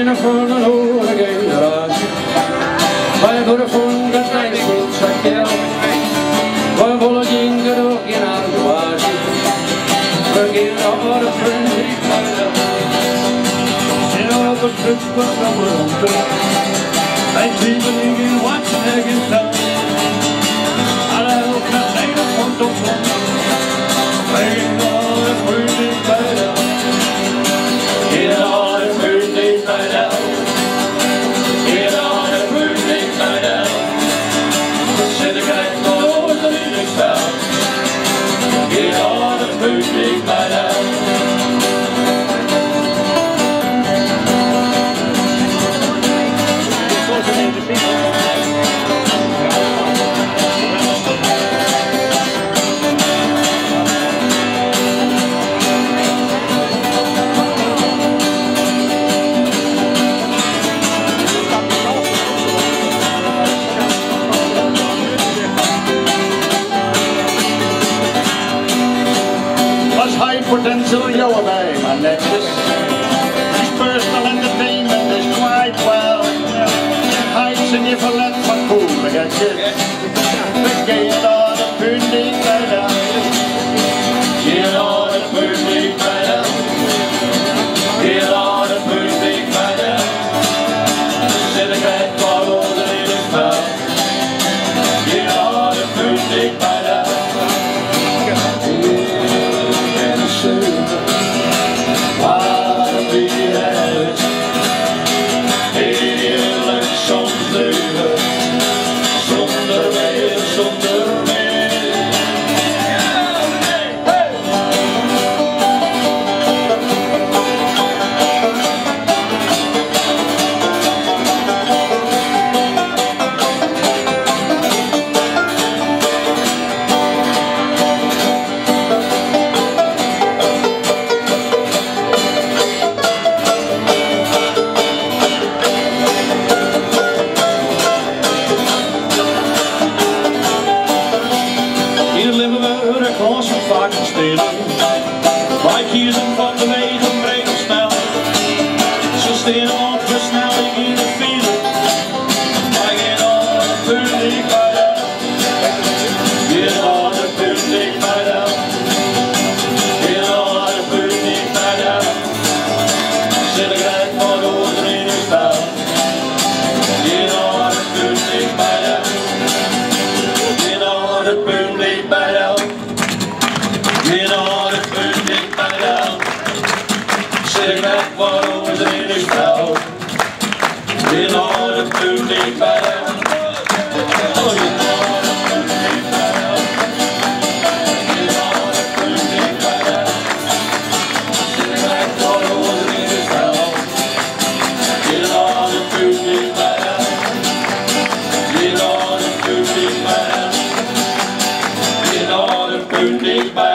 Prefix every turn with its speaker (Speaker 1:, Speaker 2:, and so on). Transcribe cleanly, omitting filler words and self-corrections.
Speaker 1: Stenen från en årgång rad. Vad jag borde funka nästan säker. Vad jag håller ginger och en arvars. Förgin av det frundigt. Sen av det frukta framöver. Jag typen ingen watch egen tand. Alla öppna stenen från de från. Vägen av det frundigt bära. Get all the birthday night out. Get all the birthday night out. Say the guy called the little spout. Get all the birthday night out.
Speaker 2: High potential yellow bay, my next. His personal entertainment is quite well. Heights and if I let my cool against it. Get all the Pundyk By down. Get all the Pundyk By down. Get all the Pundyk By down. Sit a cat follow the little spout. Get all the Pundyk By down.
Speaker 3: Wij kiezen van de wegen breed of snel. Ze staan op versnelling in de file. Wij gaan al de Pundyk By down. Get all the Pundyk By down. Get all the Pundyk By down. Zit ik gelijk voor de oren in de spel. Get all the Pundyk By down. Get all the Pundyk By down. Get all the Pundyk By down. Zit ik gelijk voor de oren in de spel. Get all the Pundyk By down. Pundyk By.